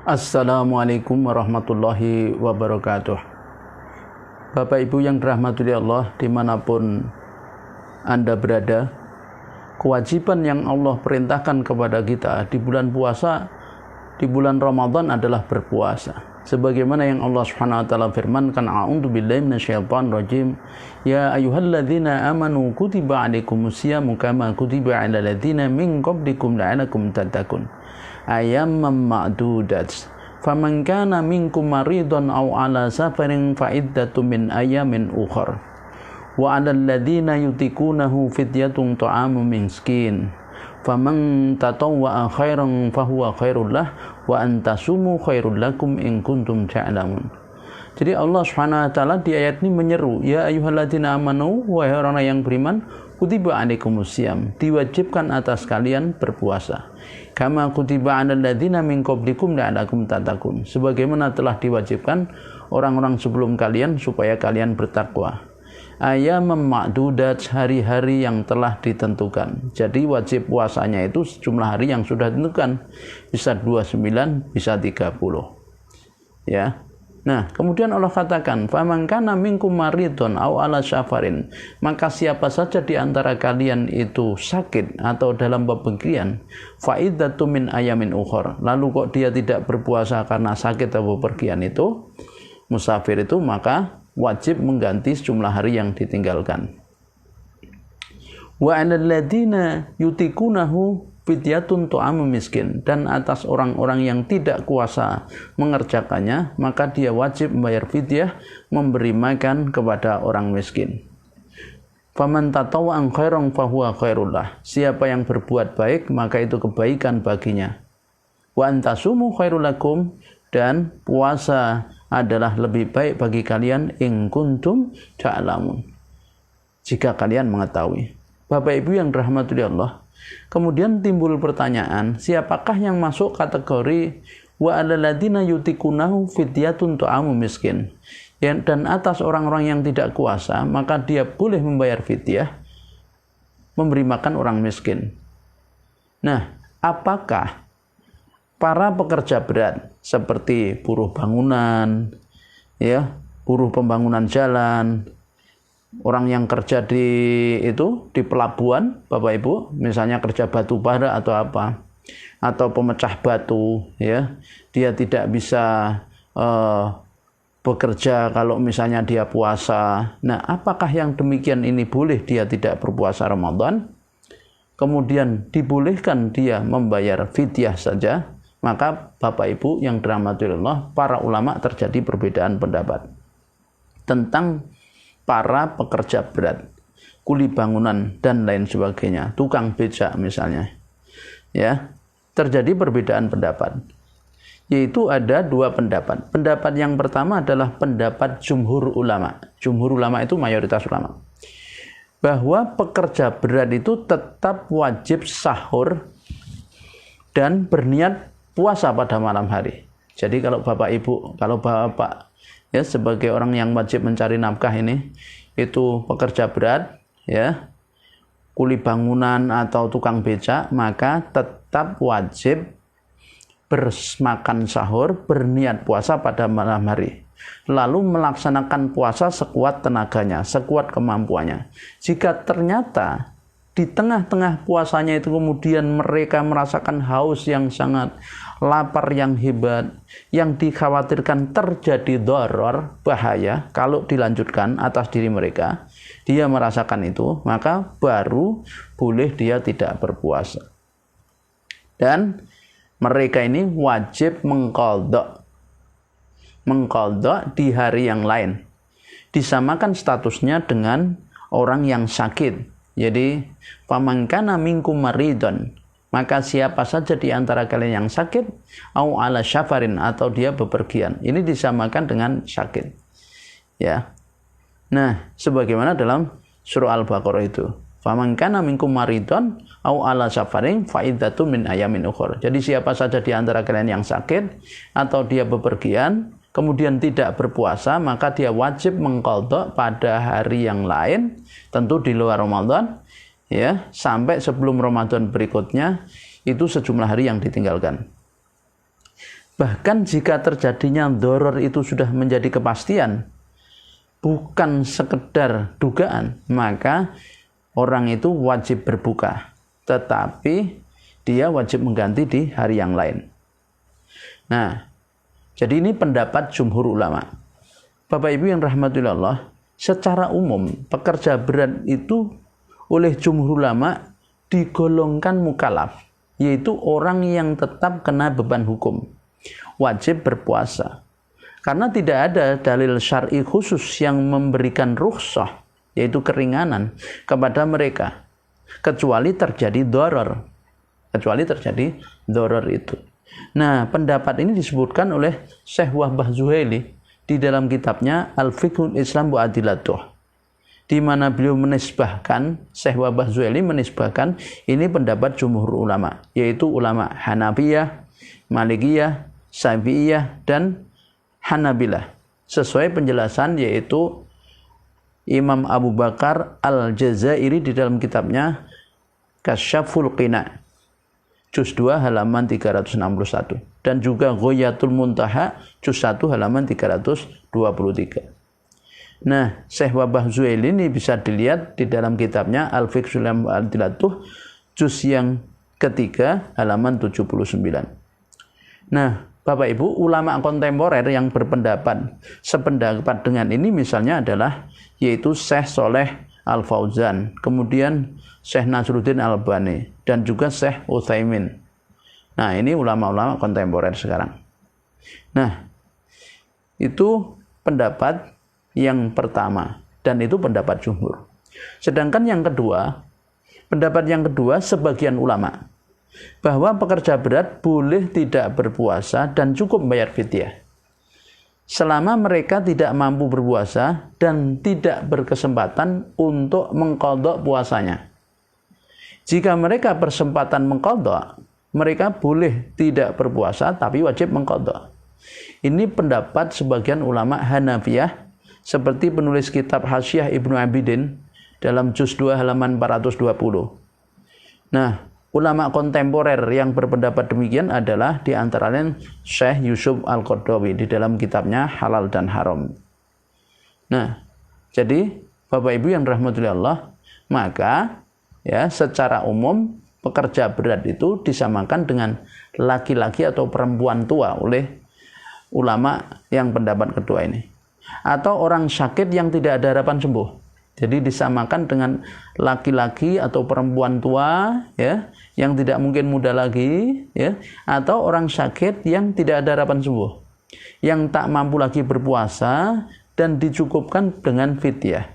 Assalamualaikum warahmatullahi wabarakatuh. Bapak Ibu yang dirahmati Allah dimanapun Anda berada, kewajiban yang Allah perintahkan kepada kita di bulan puasa, di bulan Ramadan adalah berpuasa. Sebagaimana yang Allah Subhanahu wa taala firmankan, a'udzu billahi minasyaitonir rajim, ya ayyuhalladzina amanu kutiba 'alaikumusyamu kama kutiba 'alal ladzina min qablikum la'allakum tattaqun. Ayyaman ma'dudat. Faman kana minkum maridun aw 'ala safarin fa iddatun min ayyamin ukhra. Wa 'alal ladzina yutiqunahu fidyatun ta'amu miskin. Faman tatawwa'a khairan fahuwa khairul lah wa antasumu khairul lakum in kuntum ta'lamun. Jadi Allah Subhanahu wa taala di ayat ini menyeru, ya ayyuhalladzina amanu, wahai orang yang beriman, kutiba 'alaikumusiyam, diwajibkan atas kalian berpuasa. Kama kutiba 'alal ladzina min qablikum la'allakum tattaqun, sebagaimana telah diwajibkan orang-orang sebelum kalian supaya kalian bertakwa. Ayyamam ma'dudat, hari-hari yang telah ditentukan. Jadi wajib puasanya itu sejumlah hari yang sudah ditentukan. Bisa 29, bisa 30. Ya. Nah, kemudian Allah katakan, "Faman kana minkum maridun aw ala safarin," maka siapa saja di antara kalian itu sakit atau dalam bepergian, fa iddatu min ayamin ukhra. Lalu kok dia tidak berpuasa karena sakit atau bepergian itu, musafir itu, maka wajib mengganti sejumlah hari yang ditinggalkan. Wa 'alal ladzina yutiqunahu fidyatun ta'amu miskin, dan atas orang-orang yang tidak kuasa mengerjakannya, maka dia wajib membayar fidyah, memberi makan kepada orang miskin. Faman tatawwa'a khairan fahuwa khairul lah. Siapa yang berbuat baik, maka itu kebaikan baginya. Wa antasumu khairul lakum, dan puasa adalah lebih baik bagi kalian in kuntum ta'lamun, jika kalian mengetahui. Bapak Ibu yang dirahmati Allah, kemudian timbul pertanyaan, siapakah yang masuk kategori wa 'alal ladzina yutiqunahu fidyatun ta'amu miskin? Dan atas orang-orang yang tidak kuasa, maka dia boleh membayar fidyah, memberi makan orang miskin. Nah, apakah para pekerja berat seperti buruh bangunan, ya, buruh pembangunan jalan, orang yang kerja di pelabuhan, Bapak Ibu, misalnya kerja batu bara atau apa, atau pemecah batu, ya, dia tidak bisa bekerja kalau misalnya dia puasa. Nah, apakah yang demikian ini boleh dia tidak berpuasa Ramadan? Kemudian dibolehkan dia membayar fidyah saja? Maka Bapak Ibu yang dirahmati Allah, para ulama terjadi perbedaan pendapat tentang para pekerja berat, kuli bangunan dan lain sebagainya, tukang becak misalnya. Ya, terjadi perbedaan pendapat. Yaitu ada dua pendapat. Pendapat yang pertama adalah pendapat jumhur ulama. Jumhur ulama itu mayoritas ulama. Bahwa pekerja berat itu tetap wajib sahur dan berniat puasa pada malam hari. Jadi kalau Bapak Ibu, kalau Bapak ya sebagai orang yang wajib mencari nafkah ini, itu pekerja berat, ya, kuli bangunan atau tukang becak, maka tetap wajib bermakan sahur, berniat puasa pada malam hari. Lalu melaksanakan puasa sekuat tenaganya, sekuat kemampuannya. Jika ternyata di tengah-tengah puasanya itu kemudian mereka merasakan haus yang sangat, lapar yang hebat, yang dikhawatirkan terjadi doror, bahaya kalau dilanjutkan atas diri mereka, dia merasakan itu, maka baru boleh dia tidak berpuasa. Dan mereka ini wajib mengqadha di hari yang lain. Disamakan statusnya dengan orang yang sakit. Jadi, faman kana minkum maridun, maka siapa saja di antara kalian yang sakit, au ala syafarin, atau dia bepergian. Ini disamakan dengan sakit. Ya. Nah, sebagaimana dalam surah Al-Baqarah itu. Faman kana minkum maridun au ala safarin fa iddatun min ayamin ukhra. Jadi siapa saja di antara kalian yang sakit atau dia bepergian, kemudian tidak berpuasa, maka dia wajib mengqadha pada hari yang lain, tentu di luar Ramadan, ya, sampai sebelum Ramadan berikutnya, itu sejumlah hari yang ditinggalkan. Bahkan jika terjadinya doror itu sudah menjadi kepastian, bukan sekedar dugaan, maka orang itu wajib berbuka. Tetapi dia wajib mengganti di hari yang lain. Nah, jadi ini pendapat jumhur ulama. Bapak Ibu yang rahmatullah Allah, secara umum pekerja berat itu oleh jumhur ulama digolongkan mukallaf, yaitu orang yang tetap kena beban hukum, wajib berpuasa. Karena tidak ada dalil syar'i khusus yang memberikan rukhsah, yaitu keringanan kepada mereka, kecuali terjadi doror. Itu. Nah, pendapat ini disebutkan oleh Syekh Wahbah Zuhaili di dalam kitabnya Al-Fiqhul Islam wa Adilatuh, di mana beliau menisbahkan, Syekh Wahbah Zuhaili menisbahkan ini pendapat jumhur ulama, yaitu ulama Hanafiyah, Malikiyah, Syafi'iyah, dan Hanabilah, sesuai penjelasan yaitu Imam Abu Bakar Al-Jazairi di dalam kitabnya Kasyaful Qina, juz 2 halaman 361, dan juga Ghoyatul Muntaha juz 1 halaman 323. Nah, Syekh Wahbah Zuhaili ini bisa dilihat di dalam kitabnya Al-Fiqhul Islam wa Adilatuh juz yang ketiga halaman 79. Nah, Bapak Ibu, ulama kontemporer yang berpendapat sependapat dengan ini misalnya adalah yaitu Syekh Soleh Al-Fauzan, kemudian Syekh Nasruddin Albani, dan juga Syekh Utsaimin. Nah, ini ulama-ulama kontemporer sekarang. Nah, itu pendapat yang pertama, dan itu pendapat jumhur. Sedangkan yang kedua, pendapat yang kedua sebagian ulama, bahwa pekerja berat boleh tidak berpuasa dan cukup membayar fidyah selama mereka tidak mampu berpuasa dan tidak berkesempatan untuk mengqadha puasanya. Jika mereka berkesempatan mengqadha, mereka boleh tidak berpuasa tapi wajib mengqadha. Ini pendapat sebagian ulama Hanafiyah, seperti penulis kitab Hasyiah Ibnu Abidin dalam juz 2 halaman 420. Nah, ulama kontemporer yang berpendapat demikian adalah di antaranya Syekh Yusuf Al-Qaradawi di dalam kitabnya Halal dan Haram. Nah, jadi Bapak Ibu yang rahmatullah Allah, maka ya secara umum pekerja berat itu disamakan dengan laki-laki atau perempuan tua oleh ulama yang pendapat kedua ini, atau orang sakit yang tidak ada harapan sembuh. Jadi disamakan dengan laki-laki atau perempuan tua ya, yang tidak mungkin muda lagi ya, atau orang sakit yang tidak ada harapan sembuh, yang tak mampu lagi berpuasa dan dicukupkan dengan fidyah.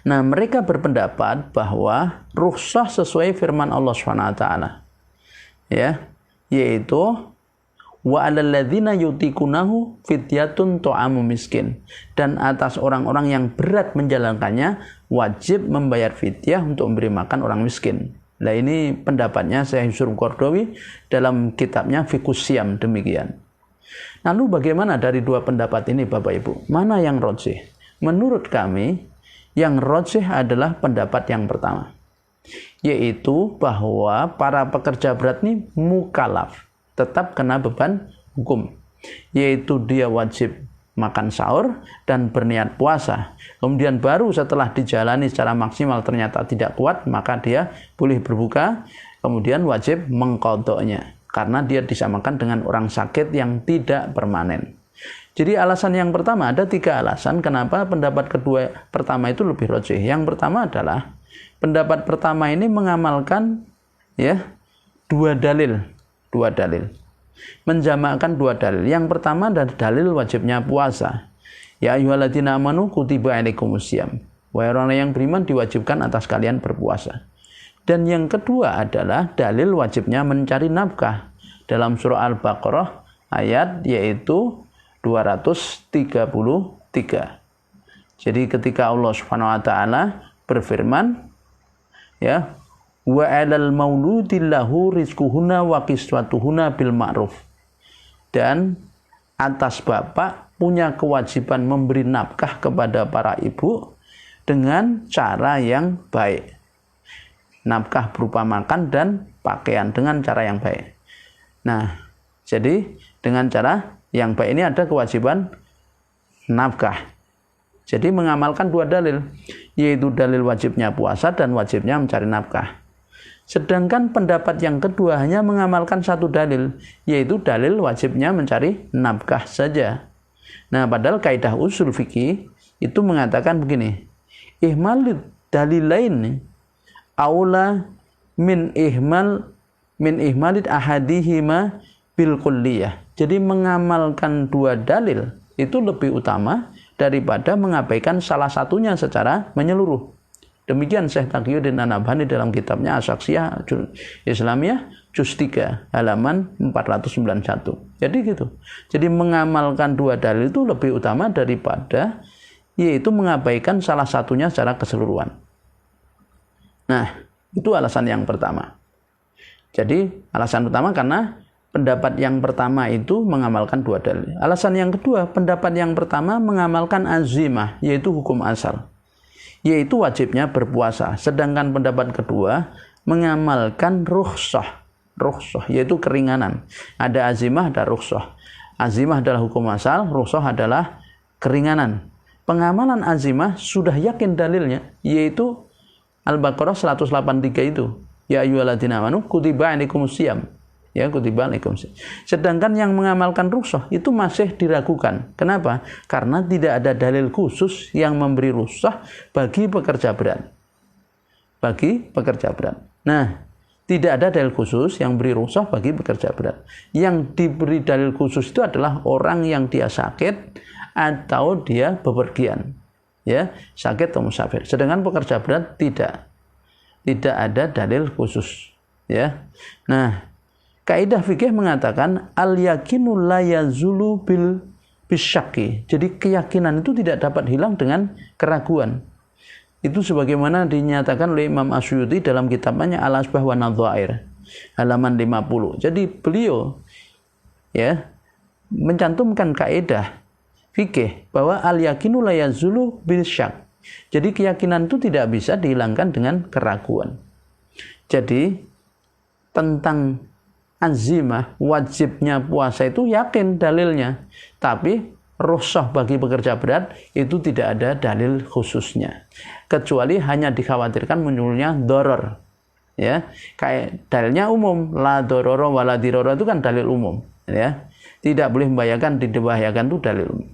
Nah, mereka berpendapat bahwa rukhsah sesuai firman Allah SWT ya, yaitu wa 'alal ladzina yutikunahu fidyatun ta'amu miskin, dan atas orang-orang yang berat menjalankannya wajib membayar fidyah untuk memberi makan orang miskin. Nah, ini pendapatnya Syekh Yusuf Qaradawi dalam kitabnya Fiqhus Syiyam demikian. Lalu bagaimana dari dua pendapat ini Bapak Ibu? Mana yang rajih? Menurut kami yang rajih adalah pendapat yang pertama, yaitu bahwa para pekerja berat ini mukallaf, tetap kena beban hukum, yaitu dia wajib makan sahur dan berniat puasa. Kemudian baru setelah dijalani secara maksimal ternyata tidak kuat, maka dia boleh berbuka, kemudian wajib mengqadhanya karena dia disamakan dengan orang sakit yang tidak permanen. Jadi alasan yang pertama, ada tiga alasan kenapa pendapat kedua pertama itu lebih rajih. Yang pertama adalah pendapat pertama ini mengamalkan ya dua dalil, menjamakkan dua dalil. Yang pertama adalah dalil wajibnya puasa. Ya ayyuhalladzina amanu kutiba alaikumusiyam. Wahai orang yang beriman diwajibkan atas kalian berpuasa. Dan yang kedua adalah dalil wajibnya mencari nafkah dalam surah Al-Baqarah ayat yaitu 233. Jadi ketika Allah Subhanahu wa taala berfirman ya, wa 'alal mauludi lahu rizquhunna wa kiswatuhunna bil ma'ruf, dan atas bapak punya kewajiban memberi nafkah kepada para ibu dengan cara yang baik. Nafkah berupa makan dan pakaian dengan cara yang baik. Nah, Jadi dengan cara yang baik ini ada kewajiban nafkah. Jadi mengamalkan dua dalil, yaitu dalil wajibnya puasa dan wajibnya mencari nafkah. Sedangkan pendapat yang kedua hanya mengamalkan satu dalil, yaitu dalil wajibnya mencari nafkah saja. Nah, padahal kaidah usul fikih itu mengatakan begini, ihmalid dalilain aula min ihmalid ahadihima bil kulliyah. Jadi mengamalkan dua dalil itu lebih utama daripada mengabaikan salah satunya secara menyeluruh. Demikian Syekh Taqiyuddin An-Nabhani dalam kitabnya As-Saksiyah Islamiyah juz 3 halaman 491. Jadi gitu. Jadi mengamalkan dua dalil itu lebih utama daripada yaitu mengabaikan salah satunya secara keseluruhan. Nah, itu alasan yang pertama. Jadi alasan utama karena pendapat yang pertama itu mengamalkan dua dalil. Alasan yang kedua, pendapat yang pertama mengamalkan azimah, yaitu hukum asal, yaitu wajibnya berpuasa. Sedangkan pendapat kedua mengamalkan rukhsah, yaitu keringanan. Ada azimah, ada rukhsah. Azimah adalah hukum asal, rukhsah adalah keringanan. Pengamalan azimah sudah yakin dalilnya, yaitu Al-Baqarah 183 itu. Ya ayyuhalladzina amanu kutiba alaikumus syiyam. Ya, kutiba alaikumus. Sedangkan yang mengamalkan rukhsah itu masih diragukan. Kenapa? Karena tidak ada dalil khusus yang memberi rukhsah bagi pekerja berat. Nah, tidak ada dalil khusus yang beri rukhsah bagi pekerja berat. Yang diberi dalil khusus itu adalah orang yang dia sakit atau dia bepergian. Ya, sakit atau musafir. Sedangkan pekerja berat tidak ada dalil khusus. Ya. Nah, kaidah fikih mengatakan al-yakinu la yazulu bil bisyaki. Jadi keyakinan itu tidak dapat hilang dengan keraguan. Itu sebagaimana dinyatakan oleh Imam Asyuyuti dalam kitabnya Al-Asbah wa Nadzair halaman 50. Jadi beliau ya mencantumkan kaidah fikih bahwa al-yakinu la yazulu bil syak. Jadi keyakinan itu tidak bisa dihilangkan dengan keraguan. Jadi tentang azimah, wajibnya puasa itu yakin dalilnya, tapi rukhsah bagi pekerja berat itu tidak ada dalil khususnya, kecuali hanya dikhawatirkan munculnya doror. Ya, kayak dalilnya umum, la dororo wala diroro itu kan dalil umum. Ya, tidak boleh membahayakan, dibahayakan itu dalil umum.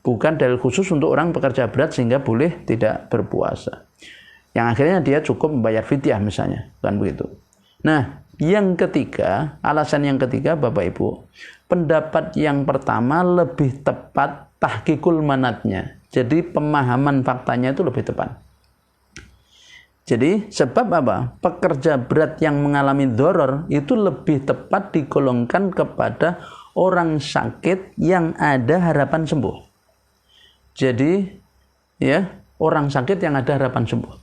Bukan dalil khusus untuk orang pekerja berat sehingga boleh tidak berpuasa. Yang akhirnya dia cukup membayar fidyah misalnya, kan begitu. Nah, yang ketiga, alasan yang ketiga Bapak Ibu, pendapat yang pertama lebih tepat tahqiqul manatnya. Jadi pemahaman faktanya itu lebih tepat. Jadi sebab apa? Pekerja berat yang mengalami doror itu lebih tepat digolongkan kepada orang sakit yang ada harapan sembuh. Jadi ya, orang sakit yang ada harapan sembuh.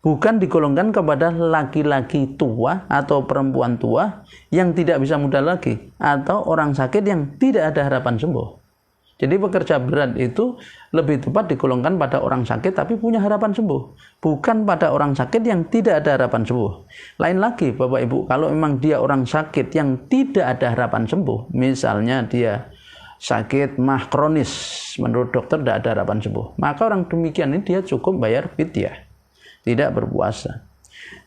Bukan digolongkan kepada laki-laki tua atau perempuan tua yang tidak bisa muda lagi, atau orang sakit yang tidak ada harapan sembuh. Jadi pekerja berat itu lebih tepat digolongkan pada orang sakit tapi punya harapan sembuh, bukan pada orang sakit yang tidak ada harapan sembuh. Lain lagi Bapak Ibu, kalau memang dia orang sakit yang tidak ada harapan sembuh, misalnya dia sakit mah kronis, menurut dokter tidak ada harapan sembuh, maka orang demikian ini dia cukup bayar fidyah, tidak berpuasa.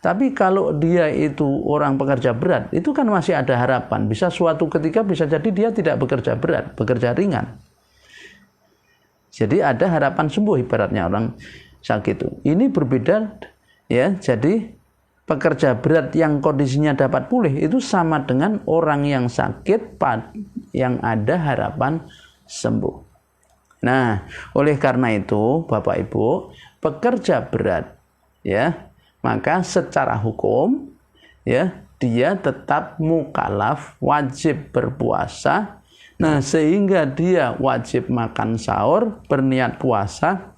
Tapi kalau dia itu orang pekerja berat, itu kan masih ada harapan. Bisa suatu ketika bisa jadi dia tidak bekerja berat, bekerja ringan. Jadi ada harapan sembuh ibaratnya orang sakit itu. Ini berbeda ya. Jadi pekerja berat yang kondisinya dapat pulih itu sama dengan orang yang sakit yang ada harapan sembuh. Nah, oleh karena itu Bapak Ibu, pekerja berat ya, maka secara hukum ya dia tetap mukallaf, wajib berpuasa. Nah, sehingga dia wajib makan sahur, berniat puasa,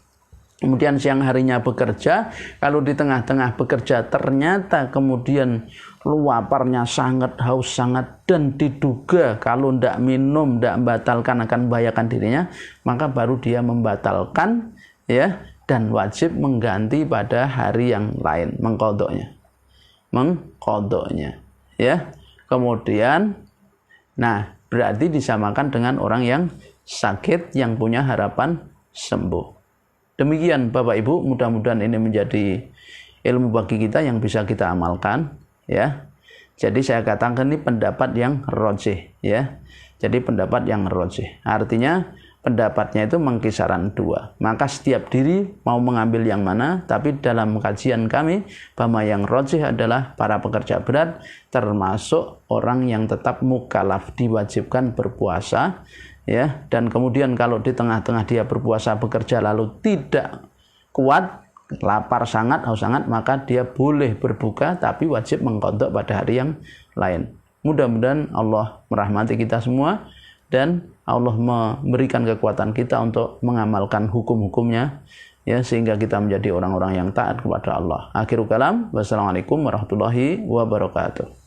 kemudian siang harinya bekerja. Kalau di tengah-tengah bekerja ternyata kemudian laparnya sangat, haus sangat, dan diduga kalau tidak minum, tidak membatalkan akan membahayakan dirinya, maka baru dia membatalkan ya, dan wajib mengganti pada hari yang lain, mengqadhanya ya. kemudian berarti disamakan dengan orang yang sakit yang punya harapan sembuh. Demikian Bapak Ibu, mudah-mudahan ini menjadi ilmu bagi kita yang bisa kita amalkan, ya. Jadi saya katakan ini pendapat yang rajih, ya. Jadi pendapat yang rajih. Artinya pendapatnya itu mengkisaran 2. Maka setiap diri mau mengambil yang mana, tapi dalam kajian kami bahwa yang rajih adalah para pekerja berat, termasuk orang yang tetap mukallaf, diwajibkan berpuasa, ya. Dan kemudian kalau di tengah-tengah dia berpuasa bekerja lalu tidak kuat, lapar sangat, haus sangat, maka dia boleh berbuka tapi wajib mengqadha pada hari yang lain. Mudah-mudahan Allah merahmati kita semua dan Allah memberikan kekuatan kita untuk mengamalkan hukum-hukumnya, ya, sehingga kita menjadi orang-orang yang taat kepada Allah. Akhirul kalam, wassalamualaikum warahmatullahi wabarakatuh.